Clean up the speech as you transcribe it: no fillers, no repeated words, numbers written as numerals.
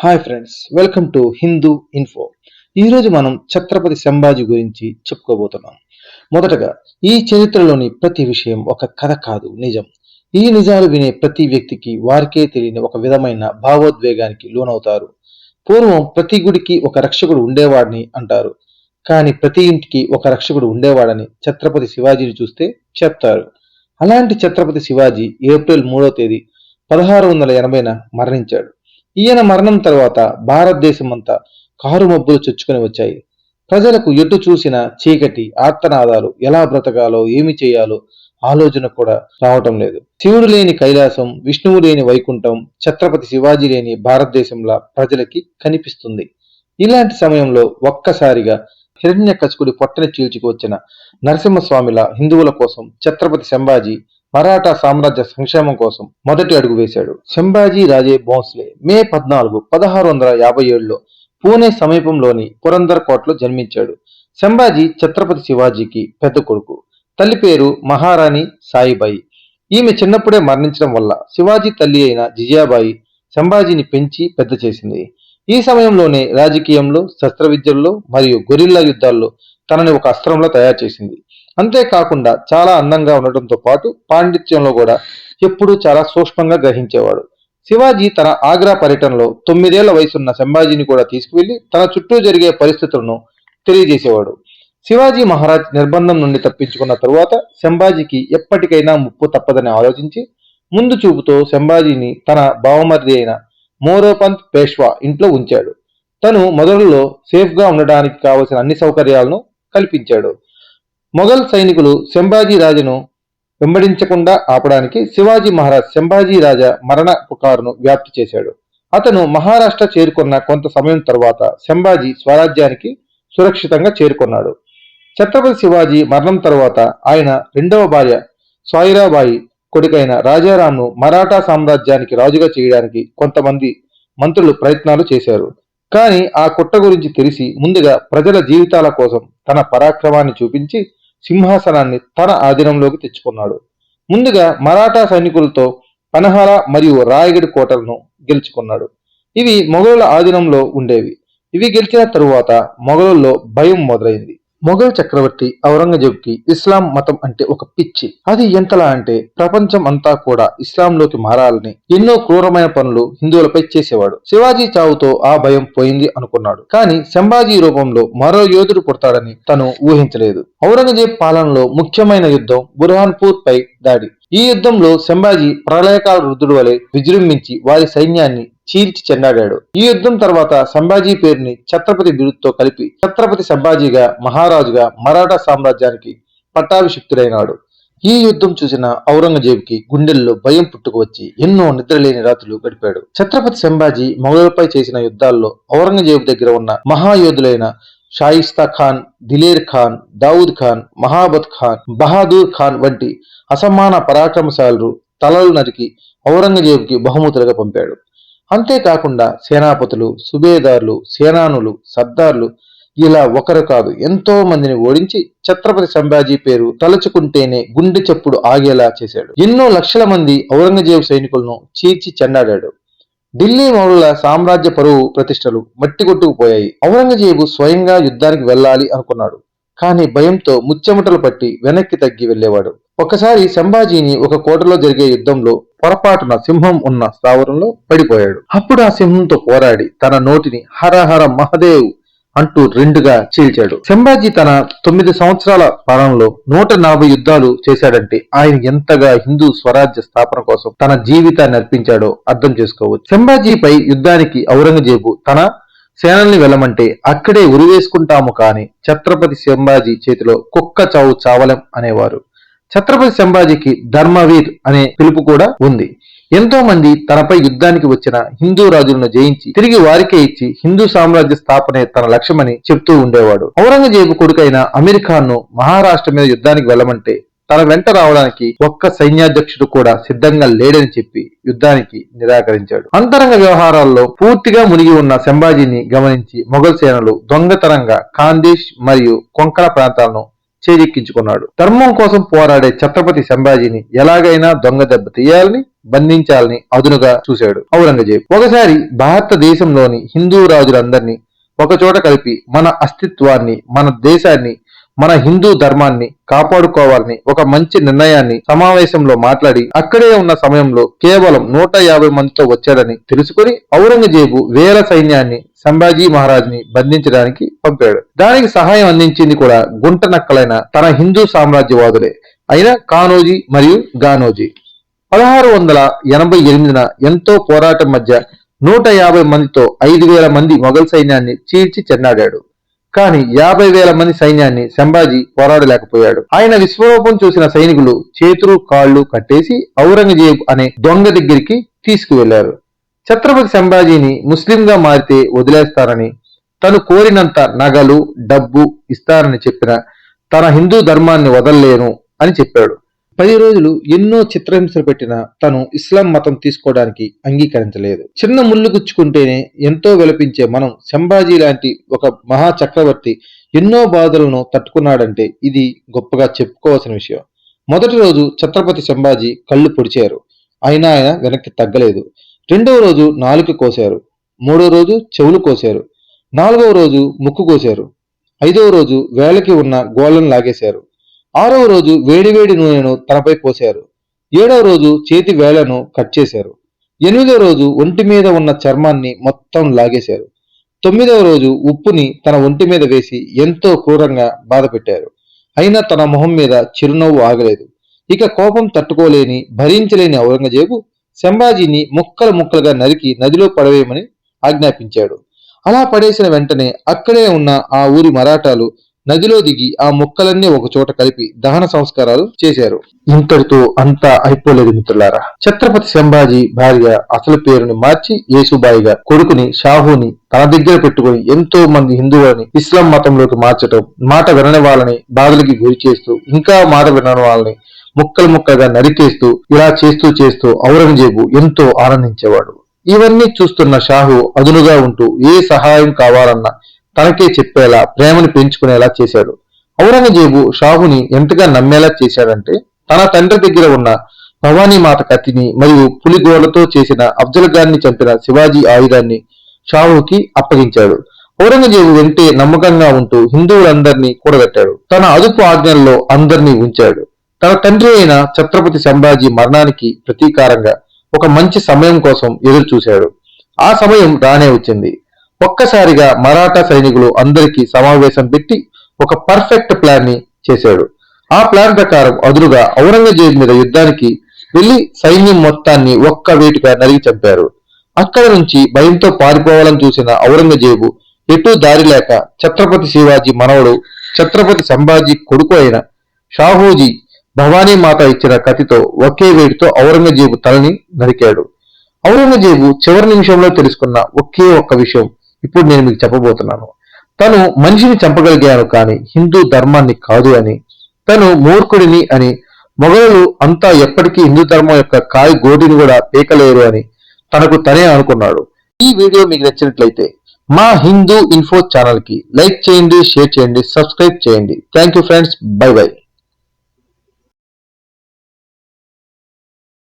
Hi friends, welcome to Hindu info. ఈరోజు మనం ఛత్రపతి సంభాజీ గురించి చెప్పుకోబోతున్నాం. మొదటగా, ఈ చరిత్రలోని ప్రతి విషయం ఒక కథ కాదు, నిజం. ఈ నిజాలు వినే ప్రతి వ్యక్తికి వారికే తెలియని ఒక విధమైన భావోద్వేగానికి లోనవుతారు. పూర్వం ప్రతి గుడికి ఒక రక్షకుడు ఉండేవాడిని అంటారు, కానీ ప్రతి ఇంటికి ఒక రక్షకుడు ఉండేవాడని ఛత్రపతి శివాజీని చూస్తే చెప్తారు. అలాంటి ఛత్రపతి శివాజీ ఏప్రిల్ 3వ తేదీ 1680న మరణించాడు. ఈయన మరణం తర్వాత భారతదేశమంతా కారుమబ్బులు చొచ్చుకొని వచ్చాయి. ప్రజలకు ఎటు చూసిన చీకటి, ఆర్తనాదాలు, ఎలా బ్రతకాలో, ఏమి చేయాలో ఆలోచన కూడా రావటం లేదు. శివుడు లేని కైలాసం, విష్ణువు లేని వైకుంఠం, ఛత్రపతి శివాజీ లేని భారతదేశంలా ప్రజలకి కనిపిస్తుంది. ఇలాంటి సమయంలో ఒక్కసారిగా హిరణ్యకశిపుడి పొట్టని చీల్చుకువచ్చిన నరసింహస్వామిలా హిందువుల కోసం ఛత్రపతి సంభాజీ మరాఠా సామ్రాజ్య సంక్షేమం కోసం మొదటి అడుగు వేశాడు. సంభాజీ రాజే భోంస్లే మే 14, 1657లో పూణే సమీపంలోని పురందర్ కోటలో జన్మించాడు. సంభాజీ ఛత్రపతి శివాజీకి పెద్ద కొడుకు. తల్లి పేరు మహారాణి సాయిబాయి. ఈమె చిన్నప్పుడే మరణించడం వల్ల శివాజీ తల్లి అయిన జిజాబాయి సంభాజీని పెంచి పెద్ద చేసింది. ఈ సమయంలోనే రాజకీయంలో, శస్త్ర విద్యల్లో మరియు గొరిల్లా యుద్ధాల్లో తనని ఒక అస్త్రంలో తయారు చేసింది. అంతేకాకుండా చాలా అందంగా ఉండటంతో పాటు పాండిత్యంలో కూడా ఎప్పుడూ చాలా సూక్ష్మంగా గ్రహించేవాడు. శివాజీ తన ఆగ్రా పర్యటనలో 9 ఏళ్ల వయసున్న సంభాజీని కూడా తీసుకువెళ్లి తన చుట్టూ జరిగే పరిస్థితులను తెలియజేసేవాడు. శివాజీ మహారాజ్ నిర్బంధం నుండి తప్పించుకున్న తరువాత సంభాజీకి ఎప్పటికైనా ముప్పు తప్పదని ఆలోచించి ముందు చూపుతో సంభాజీని తన బావమరిది అయిన మోరోపంత్ పేష్వా ఇంట్లో ఉంచాడు. తను మొదట్లో సేఫ్ గా ఉండడానికి కావలసిన అన్ని సౌకర్యాలను కల్పించాడు. మొఘల్ సైనికులు సంభాజీ రాజును వెంబడించకుండా ఆపడానికి శివాజీ మహారాజ్ సంభాజీ రాజా మరణ పుకారును వ్యాప్తి చేశాడు. అతను మహారాష్ట్ర చేరుకున్న కొంత సమయం తర్వాత సంభాజీ స్వరాజ్యానికి సురక్షితంగా చేరుకున్నాడు. ఛత్రపతి శివాజీ మరణం తర్వాత ఆయన రెండవ భార్య సాయిరాబాయి కొడుకైన రాజారాంను మరాఠా సామ్రాజ్యానికి రాజుగా చేయడానికి కొంతమంది మంత్రులు ప్రయత్నాలు చేశారు. కానీ ఆ కుట్ర గురించి తెలిసి ముందుగా ప్రజల జీవితాల కోసం తన పరాక్రమాన్ని చూపించి సింహాసనాన్ని తన ఆధీనంలోకి తెచ్చుకున్నాడు. ముందుగా మరాఠా సైనికులతో పనహాల మరియు రాయగఢ్ కోటలను గెలుచుకున్నాడు. ఇవి మొఘలుల ఆధీనంలో ఉండేవి. ఇవి గెలిచిన తరువాత మొఘలుల్లో భయం మొదలైంది. మొఘల్ చక్రవర్తి ఔరంగజేబుకి ఇస్లాం మతం అంటే ఒక పిచ్చి. అది ఎంతలా అంటే ప్రపంచం అంతా కూడా ఇస్లాంలోకి మారాలని ఎన్నో క్రూరమైన పనులు హిందువులపై చేసేవాడు. శివాజీ చావుతో ఆ భయం పోయింది అనుకున్నాడు. కానీ సంభాజీ రూపంలో మరో యోధుడు పుడతాడని తను ఊహించలేదు. ఔరంగజేబ్ పాలనలో ముఖ్యమైన యుద్ధం బుర్హాన్పూర్ పై దాడి. ఈ యుద్ధంలో సంభాజీ ప్రళయకాల రుద్రుడు వలె విజృంభించి వారి సైన్యాన్ని చీల్చి చెండాడాడు. ఈ యుద్ధం తర్వాత సంభాజీ పేరుని ఛత్రపతి బిరుదుతో కలిపి ఛత్రపతి సంభాజీగా మహారాజుగా మరాఠా సామ్రాజ్యానికి పట్టాభిషిక్తుడైనాడు. ఈ యుద్ధం చూసిన ఔరంగజేబుకి గుండెల్లో భయం పుట్టుకువచ్చి ఎన్నో నిద్రలేని రాత్రులు గడిపాడు. ఛత్రపతి సంభాజీ మొఘలులపై చేసిన యుద్ధాల్లో ఔరంగజేబు దగ్గర ఉన్న మహాయోధులైన షాయిస్తా ఖాన్, దిలేర్ ఖాన్, దావుద్ ఖాన్, మహాబత్ ఖాన్, బహాదూర్ ఖాన్ వంటి అసమాన పరాక్రమశాలురు తలలు నరికి ఔరంగజేబుకి బహుమతులుగా పంపాడు. అంతేకాకుండా సేనాపతులు, సుబేదార్లు, సేనానులు, సర్దార్లు ఇలా ఒకరు కాదు ఎంతో మందిని ఓడించి ఛత్రపతి సంభాజీ పేరు తలుచుకుంటేనే గుండె చప్పుడు ఆగేలా చేశాడు. ఎన్నో లక్షల మంది ఔరంగజేబు సైనికులను చీల్చి చెండాడాడు. ఢిల్లీ మొఘలుల సామ్రాజ్య పరువు ప్రతిష్టలు మట్టి కొట్టుకుపోయాయి. ఔరంగజేబు స్వయంగా యుద్ధానికి వెళ్ళాలి అనుకున్నాడు. కానీ భయంతో ముచ్చెమటలు పట్టి వెనక్కి తగ్గి వెళ్లేవాడు. ఒకసారి సంభాజీని ఒక కోటలో జరిగే యుద్ధంలో పొరపాటున సింహం ఉన్న స్థావరంలో పడిపోయాడు. అప్పుడు ఆ సింహంతో పోరాడి తన నోటిని హర హర మహదేవ్ అంటూ రెండుగా చీల్చాడు. సంభాజీ తన 9 సంవత్సరాల పాలనలో 140 యుద్ధాలు చేశాడంటే ఆయన ఎంతగా హిందూ స్వరాజ్య స్థాపన కోసం తన జీవితాన్ని అర్పించాడో అర్థం చేసుకోవచ్చు. సంభాజీపై యుద్ధానికి ఔరంగజేబు తన సేనల్ని వెళ్ళమంటే అక్కడే ఉరివేసుకుంటాము కానీ ఛత్రపతి సంభాజీ చేతిలో కుక్క చావు చావలం అనేవారు. ఛత్రపతి సంభాజీకి ధర్మవీర్ అనే పిలుపు కూడా ఉంది. ఎంతో మంది తనపై యుద్ధానికి వచ్చిన హిందూ రాజులను జయించి తిరిగి వారికే ఇచ్చి హిందూ సామ్రాజ్య స్థాపనే తన లక్ష్యమని చెప్తూ ఉండేవాడు. ఔరంగజేబు కొడుకైన అమీర్ ఖాన్ ను మహారాష్ట్ర మీద యుద్ధానికి వెళ్ళమంటే తన వెంట రావడానికి ఒక్క సైన్యాధ్యక్షుడు కూడా సిద్ధంగా లేడని చెప్పి యుద్ధానికి నిరాకరించాడు. అంతరంగ వ్యవహారాల్లో పూర్తిగా మునిగి ఉన్న సంభాజీని గమనించి మొఘల్ సేనలు దొంగతనంగా ఖాందేశ్ మరియు కొంకణ ప్రాంతాలను చేజిక్కించుకున్నాడు. ధర్మం కోసం పోరాడే ఛత్రపతి సంభాజీని ఎలాగైనా దొంగ దెబ్బ తీయాలని బంధించాలని అదునుగా చూశాడు ఔరంగజేబు. ఒకసారి భారతదేశంలోని హిందూ రాజులందరినీ ఒకచోట కలిపి మన అస్తిత్వాన్ని, మన దేశాన్ని, మన హిందూ ధర్మాన్ని కాపాడుకోవాలని ఒక మంచి నిర్ణయాన్ని సమావేశంలో మాట్లాడి అక్కడే ఉన్న సమయంలో కేవలం 150 మందితో వచ్చాడని తెలుసుకుని ఔరంగజేబు వేల సైన్యాన్ని సంభాజీ మహారాజ్ని బంధించడానికి పంపాడు. దానికి సహాయం అందించింది కూడా గుంట నక్కలైన తన హిందూ సామ్రాజ్యవాదులే అయిన కానోజీ మరియు గానోజీ. 1688న ఎంతో పోరాటం మధ్య 150 మందితో 5,000 మంది మొఘల్ సైన్యాన్ని చీల్చి చెన్నాడాడు. కానీ 50,000 మంది సైన్యాన్ని సంభాజీ పోరాడలేకపోయాడు. ఆయన విశ్వరూపం చూసిన సైనికులు చేతులు కాళ్ళు కట్టేసి ఔరంగజేబు అనే దొంగ దగ్గరికి తీసుకువెళ్లారు. ఛత్రపతి సంభాజీని ముస్లింగా మారితే వదిలేస్తానని, తను కోరినంత నగలు డబ్బు ఇస్తానని చెప్పిన తన హిందూ ధర్మాన్ని వదల్లేను అని చెప్పాడు. 10 రోజులు ఎన్నో చిత్రహింసలు పెట్టిన తను ఇస్లాం మతం తీసుకోవడానికి అంగీకరించలేదు. చిన్న ముళ్ళు గుచ్చుకుంటేనే ఎంతో విలపించే మనం సంభాజీ లాంటి ఒక మహా చక్రవర్తి ఎన్నో బాధలను తట్టుకున్నాడంటే ఇది గొప్పగా చెప్పుకోవాల్సిన విషయం. మొదటి రోజు ఛత్రపతి సంభాజీ కళ్ళు పొడిచారు, అయినా ఆయన వెనక్కి తగ్గలేదు. రెండవ రోజు నాలుక కోశారు, మూడో రోజు చెవులు కోశారు, నాలుగవ రోజు ముక్కు కోశారు, ఐదవ రోజు వేలకి ఉన్న గోళ్లను లాగేశారు, ఆరవ రోజు వేడివేడి నూనెను తనపై పోశారు, ఏడవ రోజు చేతి వేళ్లను కట్ చేశారు, ఎనిమిదవ రోజు ఒంటి మీద ఉన్న చర్మాన్ని మొత్తం లాగేశారు, తొమ్మిదవ రోజు ఉప్పుని తన ఒంటి మీద వేసి ఎంతో క్రూరంగా బాధ పెట్టారు. అయినా తన మొహం మీద చిరునవ్వు ఆగలేదు. ఇక కోపం తట్టుకోలేని భరించలేని ఔరంగజేబు సంభాజీని ముక్కలు ముక్కలుగా నరికి నదిలో పడవేయమని ఆజ్ఞాపించాడు. అలా పడేసిన వెంటనే అక్కడే ఉన్న ఆ ఊరి మరాఠాలు నదిలో దిగి ఆ ముక్కలన్నీ ఒక చోట కలిపి దహన సంస్కారాలు చేశారు. ఇంతటితో అంతా అయిపోలేదు మిత్రులారా. ఛత్రపతి సంభాజీ భార్య అసలు పేరుని మార్చి యేసుబాయిగా కొడుకుని షాహుని తన దగ్గర పెట్టుకుని ఎంతో మంది హిందువులని ఇస్లాం మతంలోకి మార్చడం, మాట వినని వాళ్ళని బాధలకి గురి చేస్తూ ఇంకా మాట వినని వాళ్ళని ముక్కలు ముక్కలుగా నరికేస్తూ ఇలా చేస్తూ ఔరంగజేబు ఎంతో ఆనందించేవాడు. ఇవన్నీ చూస్తున్న షాహు అదునుగా ఉంటూ ఏ సహాయం కావాలన్నా తనకే చెప్పేలా ప్రేమని పెంచుకునేలా చేశాడు. ఔరంగజేబు షాహుని ఎంతగా నమ్మేలా చేశాడంటే తన తండ్రి దగ్గర ఉన్న భవానీ మాత కత్తిని మరియు పులిగోళ్లతో చేసిన అఫ్జల్ ఖాన్ ని చంపిన శివాజీ ఆయుధాన్ని షాహుకి అప్పగించాడు. ఔరంగజేబు వెంటే నమ్మకంగా ఉంటూ హిందువులందరినీ కూడగట్టాడు. తన అదుపు ఆజ్ఞల్లో అందరినీ ఉంచాడు. తన తండ్రి అయిన ఛత్రపతి సంభాజీ మరణానికి ప్రతీకారంగా ఒక మంచి సమయం కోసం ఎదురు చూశాడు. ఆ సమయం రానే వచ్చింది. ఒక్కసారిగా మరాఠా సైనికులు అందరికీ సమావేశం పెట్టి ఒక పర్ఫెక్ట్ ప్లాన్ ని చేశాడు. ఆ ప్లాన్ ప్రకారం అదురుగా ఔరంగజేబు మీద యుద్ధానికి వెళ్లి సైన్యం మొత్తాన్ని ఒక్క వేటుగా నరిగి చంపారు. అక్కడ నుంచి భయంతో పారిపోవాలని చూసిన ఔరంగజేబు ఎటూ దారి లేక ఛత్రపతి శివాజీ మనవడు ఛత్రపతి సంభాజీ కొడుకు అయిన షాహూజీ భవానీ మాత ఇచ్చిన కత్తితో ఒకే వేడితో ఔరంగజేబు తలని నరికాడు. ఔరంగజేబు చివరి నిమిషంలో తెలుసుకున్న ఒకే ఒక్క విషయం ఇప్పుడు నేను మీకు చెప్పబోతున్నాను. తను మనిషిని చంపగలిగాను కానీ హిందూ ధర్మాన్ని కాదు అని, తను మూర్ఖుడిని అని, మొఘలులు అంతా ఎప్పటికీ హిందూ ధర్మం యొక్క కాలి గోటిని కూడా పీకలేరు అని తనకు తనే అనుకున్నాడు. ఈ వీడియో మీకు నచ్చినట్లయితే మా హిందూ ఇన్ఫో ఛానల్ కి లైక్ చేయండి, షేర్ చేయండి, సబ్స్క్రైబ్ చేయండి. Thank you friends, by by.